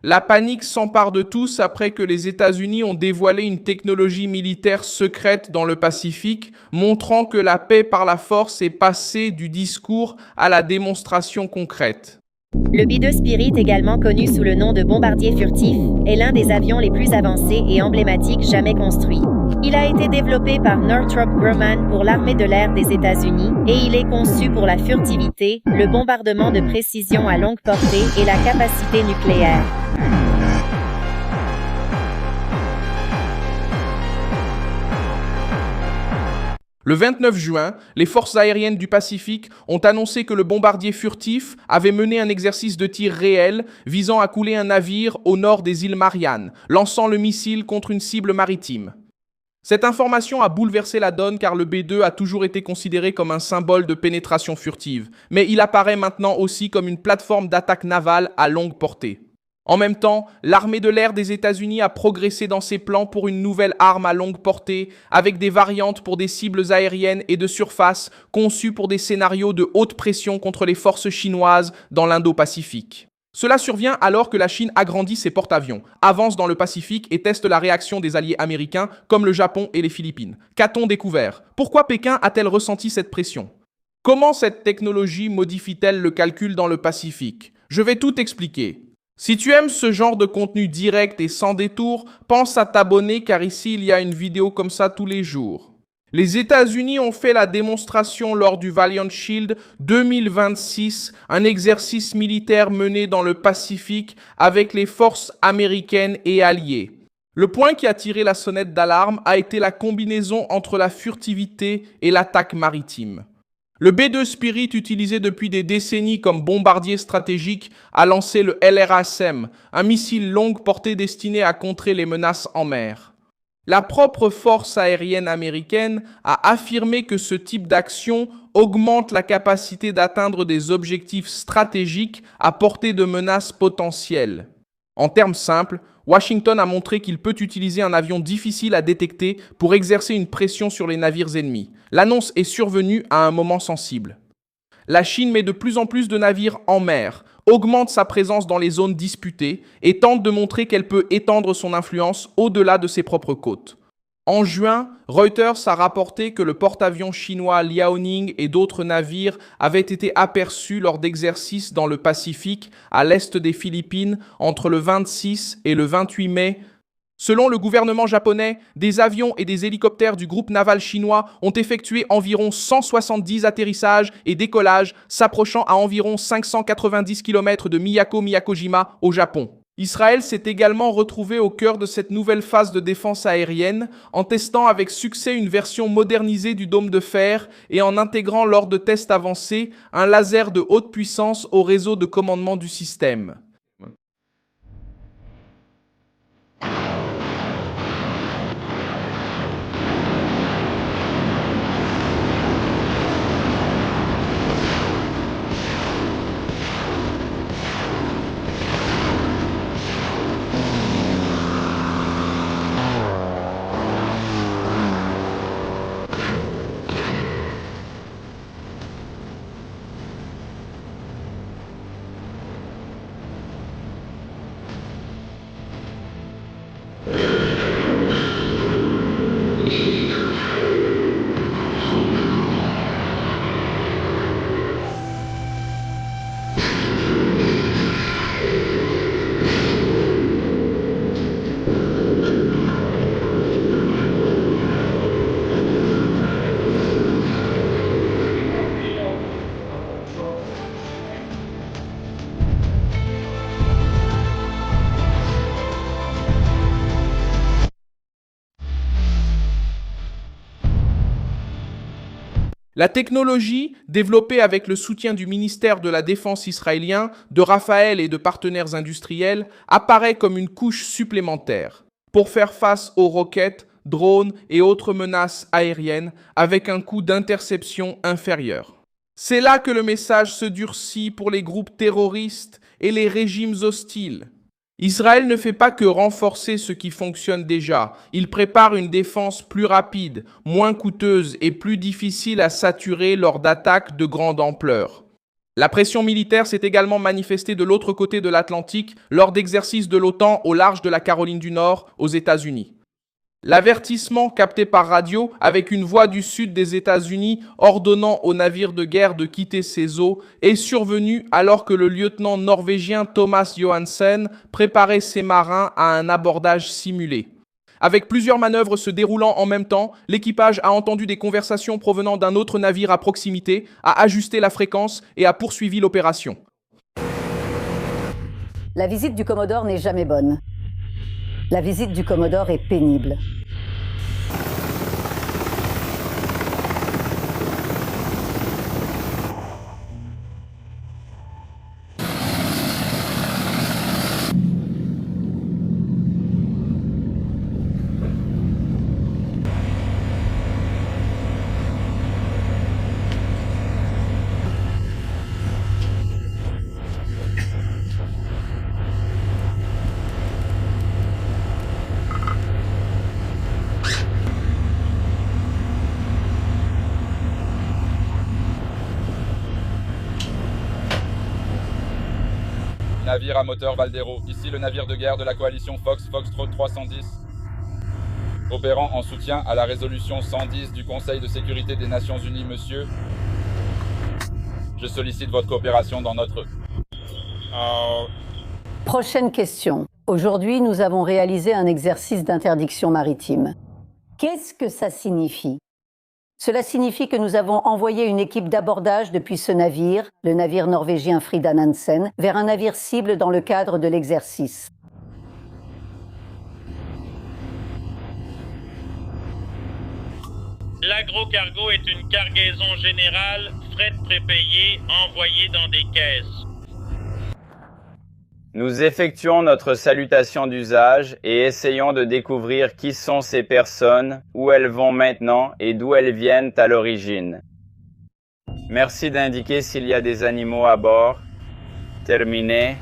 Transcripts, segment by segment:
La panique s'empare de tous après que les États-Unis ont dévoilé une technologie militaire secrète dans le Pacifique, montrant que la paix par la force est passée du discours à la démonstration concrète. Le B-2 Spirit, également connu sous le nom de bombardier furtif, est l'un des avions les plus avancés et emblématiques jamais construits. Il a été développé par Northrop Grumman pour l'armée de l'air des États-Unis et il est conçu pour la furtivité, le bombardement de précision à longue portée et la capacité nucléaire. Le 29 juin, les forces aériennes du Pacifique ont annoncé que le bombardier furtif avait mené un exercice de tir réel visant à couler un navire au nord des îles Mariannes, lançant le missile contre une cible maritime. Cette information a bouleversé la donne car le B-2 a toujours été considéré comme un symbole de pénétration furtive, mais il apparaît maintenant aussi comme une plateforme d'attaque navale à longue portée. En même temps, l'armée de l'air des États-Unis a progressé dans ses plans pour une nouvelle arme à longue portée, avec des variantes pour des cibles aériennes et de surface conçues pour des scénarios de haute pression contre les forces chinoises dans l'Indo-Pacifique. Cela survient alors que la Chine agrandit ses porte-avions, avance dans le Pacifique et teste la réaction des alliés américains comme le Japon et les Philippines. Qu'a-t-on découvert? Pourquoi Pékin a-t-elle ressenti cette pression? Comment cette technologie modifie-t-elle le calcul dans le Pacifique? Je vais tout expliquer. Si tu aimes ce genre de contenu direct et sans détour, pense à t'abonner car ici il y a une vidéo comme ça tous les jours. Les États-Unis ont fait la démonstration lors du Valiant Shield 2026, un exercice militaire mené dans le Pacifique avec les forces américaines et alliées. Le point qui a tiré la sonnette d'alarme a été la combinaison entre la furtivité et l'attaque maritime. Le B-2 Spirit, utilisé depuis des décennies comme bombardier stratégique, a lancé le LRASM, un missile longue portée destiné à contrer les menaces en mer. La propre force aérienne américaine a affirmé que ce type d'action augmente la capacité d'atteindre des objectifs stratégiques à portée de menaces potentielles. En termes simples, Washington a montré qu'il peut utiliser un avion difficile à détecter pour exercer une pression sur les navires ennemis. L'annonce est survenue à un moment sensible. La Chine met de plus en plus de navires en mer, augmente sa présence dans les zones disputées et tente de montrer qu'elle peut étendre son influence au-delà de ses propres côtes. En juin, Reuters a rapporté que le porte-avions chinois Liaoning et d'autres navires avaient été aperçus lors d'exercices dans le Pacifique, à l'est des Philippines, entre le 26 et le 28 mai. Selon le gouvernement japonais, des avions et des hélicoptères du groupe naval chinois ont effectué environ 170 atterrissages et décollages, s'approchant à environ 590 km de Miyako-Miyakojima au Japon. Israël s'est également retrouvé au cœur de cette nouvelle phase de défense aérienne en testant avec succès une version modernisée du dôme de fer et en intégrant lors de tests avancés un laser de haute puissance au réseau de commandement du système. La technologie, développée avec le soutien du ministère de la Défense israélien, de Rafael et de partenaires industriels, apparaît comme une couche supplémentaire pour faire face aux roquettes, drones et autres menaces aériennes avec un coût d'interception inférieur. C'est là que le message se durcit pour les groupes terroristes et les régimes hostiles. Israël ne fait pas que renforcer ce qui fonctionne déjà, il prépare une défense plus rapide, moins coûteuse et plus difficile à saturer lors d'attaques de grande ampleur. La pression militaire s'est également manifestée de l'autre côté de l'Atlantique lors d'exercices de l'OTAN au large de la Caroline du Nord, aux États-Unis. L'avertissement capté par radio avec une voix du sud des États-Unis ordonnant aux navires de guerre de quitter ces eaux est survenu alors que le lieutenant norvégien Thomas Johansen préparait ses marins à un abordage simulé. Avec plusieurs manœuvres se déroulant en même temps, l'équipage a entendu des conversations provenant d'un autre navire à proximité, a ajusté la fréquence et a poursuivi l'opération. La visite du Commodore n'est jamais bonne. La visite du Commodore est pénible. Navire à moteur Valdero, ici le navire de guerre de la coalition Foxtrot 310, opérant en soutien à la résolution 110 du Conseil de sécurité des Nations Unies, monsieur. Je sollicite votre coopération dans notre... Prochaine question. Aujourd'hui, nous avons réalisé un exercice d'interdiction maritime. Qu'est-ce que ça signifie? Cela signifie que nous avons envoyé une équipe d'abordage depuis ce navire, le navire norvégien Frida Nansen, vers un navire cible dans le cadre de l'exercice. L'agrocargo est une cargaison générale, fret prépayé, envoyée dans des caisses. Nous effectuons notre salutation d'usage et essayons de découvrir qui sont ces personnes, où elles vont maintenant et d'où elles viennent à l'origine. Merci d'indiquer s'il y a des animaux à bord. Terminé.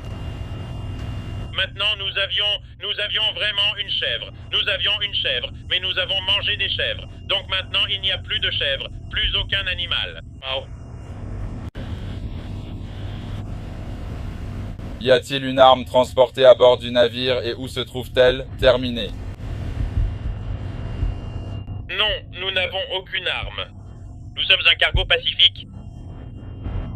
Maintenant, nous avions vraiment une chèvre. Nous avions une chèvre, mais nous avons mangé des chèvres. Donc maintenant, il n'y a plus de chèvres, plus aucun animal. Oh. Y a-t-il une arme transportée à bord du navire et où se trouve-t-elle? Terminé. Non, nous n'avons aucune arme. Nous sommes un cargo pacifique.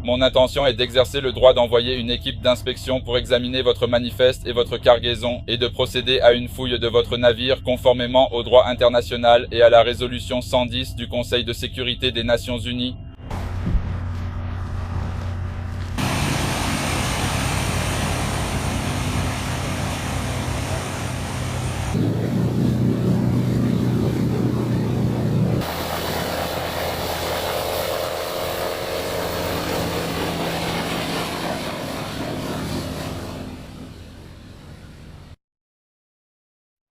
Mon intention est d'exercer le droit d'envoyer une équipe d'inspection pour examiner votre manifeste et votre cargaison et de procéder à une fouille de votre navire conformément au droit international et à la résolution 110 du Conseil de sécurité des Nations Unies.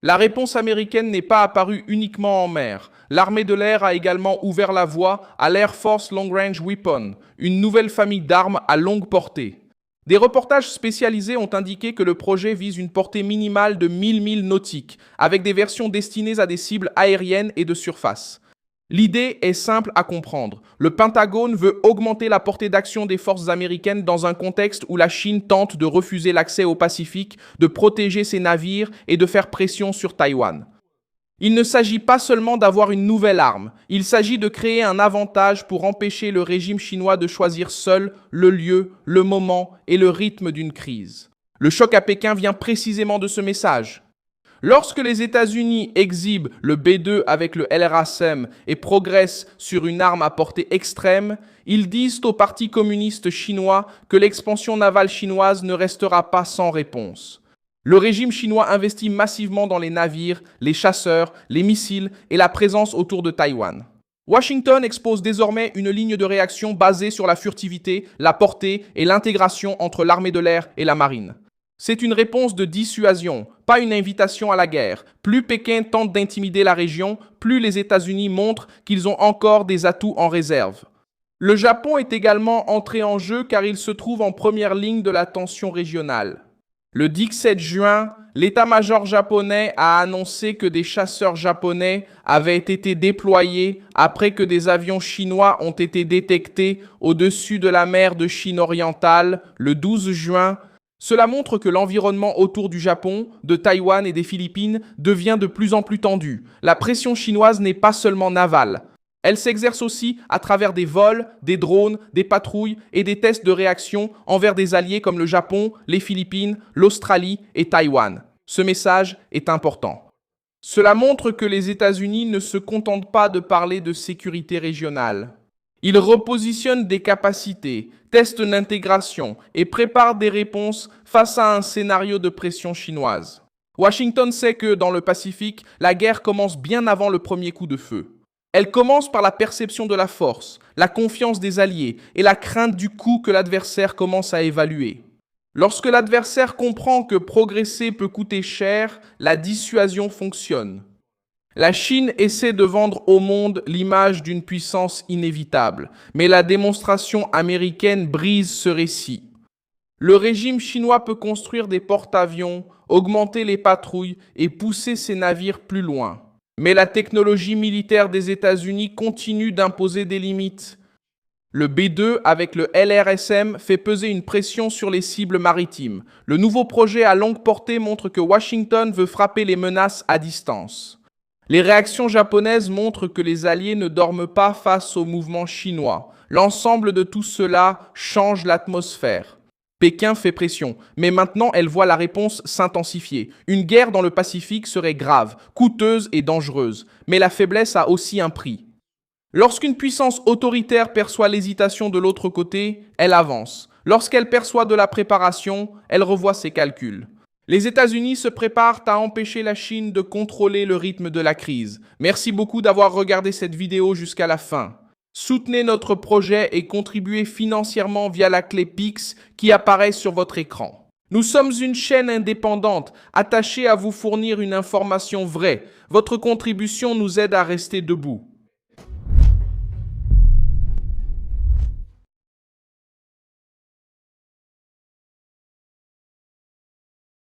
La réponse américaine n'est pas apparue uniquement en mer. L'armée de l'air a également ouvert la voie à l'Air Force Long Range Weapon, une nouvelle famille d'armes à longue portée. Des reportages spécialisés ont indiqué que le projet vise une portée minimale de 1000 milles nautiques, avec des versions destinées à des cibles aériennes et de surface. L'idée est simple à comprendre. Le Pentagone veut augmenter la portée d'action des forces américaines dans un contexte où la Chine tente de refuser l'accès au Pacifique, de protéger ses navires et de faire pression sur Taïwan. Il ne s'agit pas seulement d'avoir une nouvelle arme, il s'agit de créer un avantage pour empêcher le régime chinois de choisir seul le lieu, le moment et le rythme d'une crise. Le choc à Pékin vient précisément de ce message. Lorsque les États-Unis exhibent le B-2 avec le LRASM et progressent sur une arme à portée extrême, ils disent au Parti communiste chinois que l'expansion navale chinoise ne restera pas sans réponse. Le régime chinois investit massivement dans les navires, les chasseurs, les missiles et la présence autour de Taïwan. Washington expose désormais une ligne de réaction basée sur la furtivité, la portée et l'intégration entre l'armée de l'air et la marine. C'est une réponse de dissuasion, pas une invitation à la guerre. Plus Pékin tente d'intimider la région, plus les États-Unis montrent qu'ils ont encore des atouts en réserve. Le Japon est également entré en jeu car il se trouve en première ligne de la tension régionale. Le 17 juin, l'état-major japonais a annoncé que des chasseurs japonais avaient été déployés après que des avions chinois ont été détectés au-dessus de la mer de Chine orientale le 12 juin. Cela montre que l'environnement autour du Japon, de Taïwan et des Philippines devient de plus en plus tendu. La pression chinoise n'est pas seulement navale. Elle s'exerce aussi à travers des vols, des drones, des patrouilles et des tests de réaction envers des alliés comme le Japon, les Philippines, l'Australie et Taïwan. Ce message est important. Cela montre que les États-Unis ne se contentent pas de parler de sécurité régionale. Ils repositionnent des capacités, testent l'intégration et préparent des réponses face à un scénario de pression chinoise. Washington sait que, dans le Pacifique, la guerre commence bien avant le premier coup de feu. Elle commence par la perception de la force, la confiance des alliés et la crainte du coût que l'adversaire commence à évaluer. Lorsque l'adversaire comprend que progresser peut coûter cher, la dissuasion fonctionne. La Chine essaie de vendre au monde l'image d'une puissance inévitable, mais la démonstration américaine brise ce récit. Le régime chinois peut construire des porte-avions, augmenter les patrouilles et pousser ses navires plus loin. Mais la technologie militaire des États-Unis continue d'imposer des limites. Le B-2 avec le LRSM fait peser une pression sur les cibles maritimes. Le nouveau projet à longue portée montre que Washington veut frapper les menaces à distance. Les réactions japonaises montrent que les Alliés ne dorment pas face au mouvement chinois. L'ensemble de tout cela change l'atmosphère. Pékin fait pression, mais maintenant elle voit la réponse s'intensifier. Une guerre dans le Pacifique serait grave, coûteuse et dangereuse, mais la faiblesse a aussi un prix. Lorsqu'une puissance autoritaire perçoit l'hésitation de l'autre côté, elle avance. Lorsqu'elle perçoit de la préparation, elle revoit ses calculs. Les États-Unis se préparent à empêcher la Chine de contrôler le rythme de la crise. Merci beaucoup d'avoir regardé cette vidéo jusqu'à la fin. Soutenez notre projet et contribuez financièrement via la clé Pix qui apparaît sur votre écran. Nous sommes une chaîne indépendante, attachée à vous fournir une information vraie. Votre contribution nous aide à rester debout.